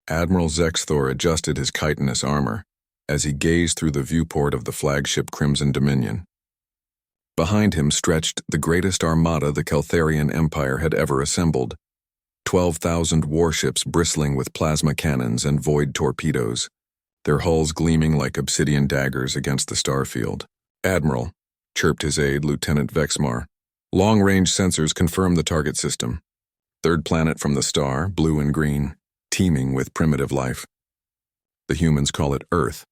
Admiral Zexthor adjusted his chitinous armor as he gazed through the viewport of the flagship Crimson Dominion. Behind him stretched the greatest armada the Keltharian Empire had ever assembled, 12,000 warships bristling with plasma cannons and void torpedoes, their hulls gleaming like obsidian daggers against the starfield. "Admiral," chirped his aide, Lieutenant Vexmar. "Long-range sensors confirm the target system. Third planet from the star, blue and green, teeming with primitive life. The humans call it Earth."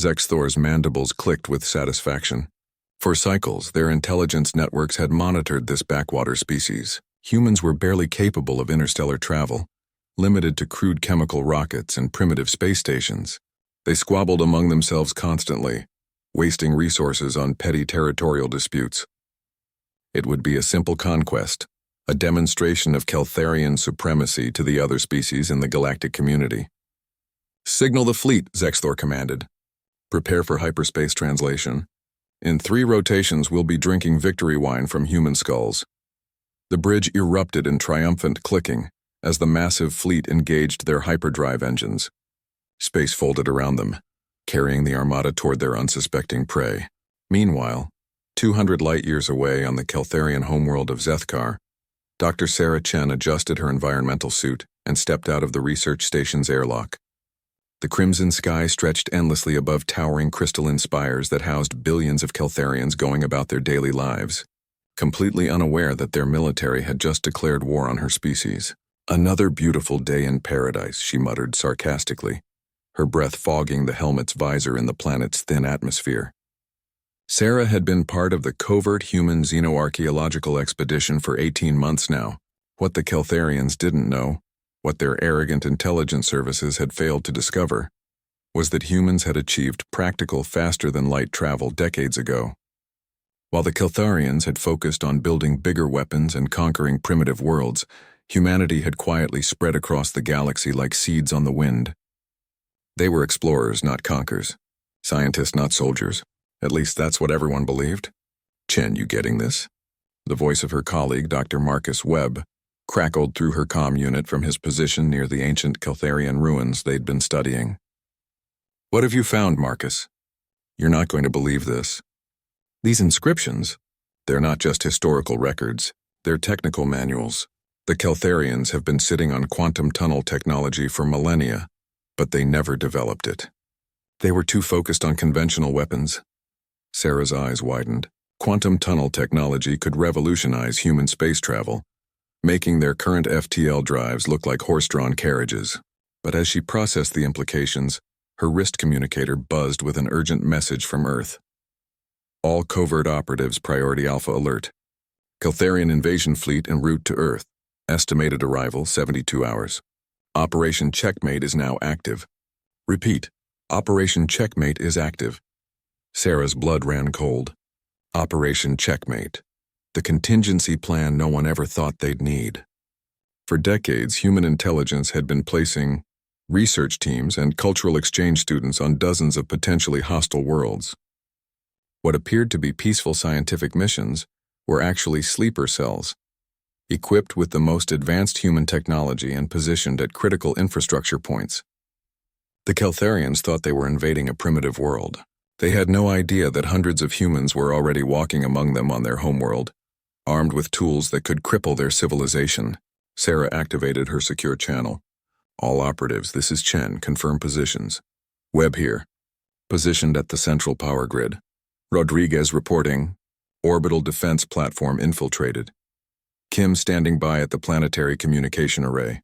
Zexthor's mandibles clicked with satisfaction. For cycles, their intelligence networks had monitored this backwater species. Humans were barely capable of interstellar travel, limited to crude chemical rockets and primitive space stations. They squabbled among themselves constantly, wasting resources on petty territorial disputes. It would be a simple conquest, a demonstration of Keltharian supremacy to the other species in the galactic community. "Signal the fleet," Zexthor commanded. "Prepare for hyperspace translation. In 3 rotations, we'll be drinking victory wine from human skulls." The bridge erupted in triumphant clicking as the massive fleet engaged their hyperdrive engines. Space folded around them, carrying the armada toward their unsuspecting prey. Meanwhile, 200 light-years away on the Keltharian homeworld of Zethkar, Dr. Sarah Chen adjusted her environmental suit and stepped out of the research station's airlock. The crimson sky stretched endlessly above towering crystalline spires that housed billions of Keltharians going about their daily lives, completely unaware that their military had just declared war on her species. "Another beautiful day in paradise," she muttered sarcastically, her breath fogging the helmet's visor in the planet's thin atmosphere. Sarah had been part of the covert human xenoarchaeological expedition for 18 months now. What the Keltharians didn't know, what their arrogant intelligence services had failed to discover, was that humans had achieved practical faster-than-light travel decades ago. While the Keltharians had focused on building bigger weapons and conquering primitive worlds, humanity had quietly spread across the galaxy like seeds on the wind. They were explorers, not conquerors. Scientists, not soldiers. At least that's what everyone believed. "Chen, you getting this?" The voice of her colleague, Dr. Marcus Webb, crackled through her comm unit from his position near the ancient Keltharian ruins they'd been studying. "What have you found, Marcus? You're not going to believe this. These inscriptions, they're not just historical records, they're technical manuals. The Keltharians have been sitting on quantum tunnel technology for millennia, but they never developed it. They were too focused on conventional weapons." Sarah's eyes widened. Quantum tunnel technology could revolutionize human space travel, making their current FTL drives look like horse-drawn carriages. But as she processed the implications, her wrist communicator buzzed with an urgent message from Earth. "All covert operatives, priority Alpha alert. Keltharian invasion fleet en route to Earth. Estimated arrival 72 hours. Operation Checkmate is now active. Repeat, Operation Checkmate is active." Sarah's blood ran cold. Operation Checkmate. The contingency plan no one ever thought they'd need. For decades, human intelligence had been placing research teams and cultural exchange students on dozens of potentially hostile worlds. What appeared to be peaceful scientific missions were actually sleeper cells, equipped with the most advanced human technology and positioned at critical infrastructure points. The Keltharians thought they were invading a primitive world. They had no idea that hundreds of humans were already walking among them on their homeworld, armed with tools that could cripple their civilization. Sarah activated her secure channel. "All operatives, this is Chen. Confirm positions. Webb here. Positioned at the central power grid. Rodriguez reporting. Orbital defense platform infiltrated. Kim standing by at the planetary communication array.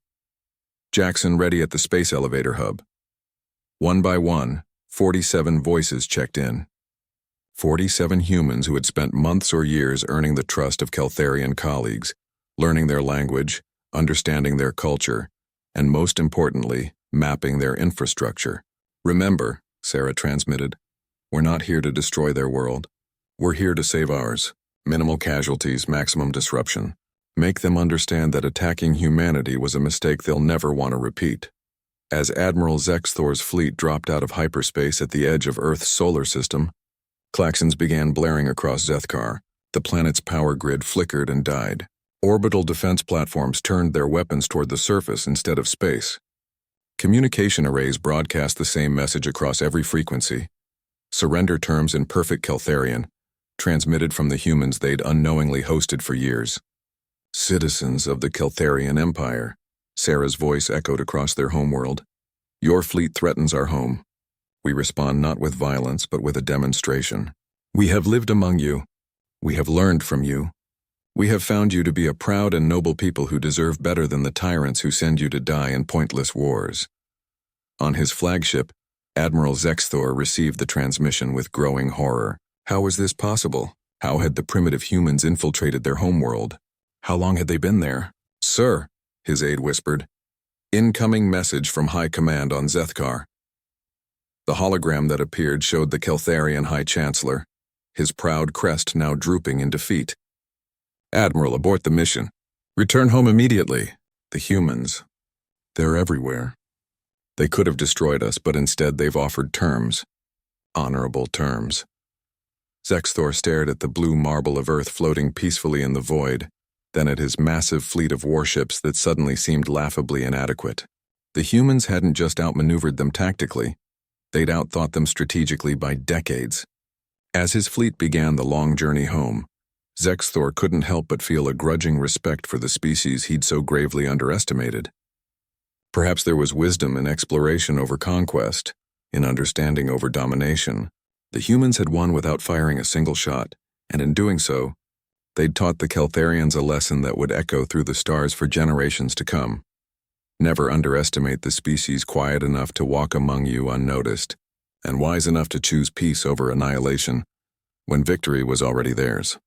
Jackson ready at the space elevator hub." One by one, 47 voices checked in. 47 humans who had spent months or years earning the trust of Keltharian colleagues, learning their language, understanding their culture, and most importantly, mapping their infrastructure. "Remember," Sarah transmitted, "we're not here to destroy their world. We're here to save ours. Minimal casualties, maximum disruption. Make them understand that attacking humanity was a mistake they'll never want to repeat." As Admiral Zexthor's fleet dropped out of hyperspace at the edge of Earth's solar system, klaxons began blaring across Zethkar. The planet's power grid flickered and died. Orbital defense platforms turned their weapons toward the surface instead of space. Communication arrays broadcast the same message across every frequency. Surrender terms in perfect Keltharian, transmitted from the humans they'd unknowingly hosted for years. Citizens of the Keltharian Empire, Sarah's voice echoed across their homeworld. Your fleet threatens our home. We respond not with violence, but with a demonstration. We have lived among you. We have learned from you. We have found you to be a proud and noble people who deserve better than the tyrants who send you to die in pointless wars. On his flagship, Admiral Zexthor received the transmission with growing horror. How was this possible? How had the primitive humans infiltrated their homeworld? How long had they been there? Sir, his aide whispered. Incoming message from High Command on Zethkar. The hologram that appeared showed the Keltharian High Chancellor, his proud crest now drooping in defeat. Admiral, abort the mission. Return home immediately. The humans. They're everywhere. They could have destroyed us, but instead they've offered terms. Honorable terms. Zexthor stared at the blue marble of Earth floating peacefully in the void, then at his massive fleet of warships that suddenly seemed laughably inadequate. The humans hadn't just outmaneuvered them tactically, they'd outthought them strategically by decades. As his fleet began the long journey home, Zexthor couldn't help but feel a grudging respect for the species he'd so gravely underestimated. Perhaps there was wisdom in exploration over conquest, in understanding over domination. The humans had won without firing a single shot, and in doing so, they'd taught the Keltharians a lesson that would echo through the stars for generations to come. Never underestimate the species quiet enough to walk among you unnoticed, and wise enough to choose peace over annihilation, when victory was already theirs.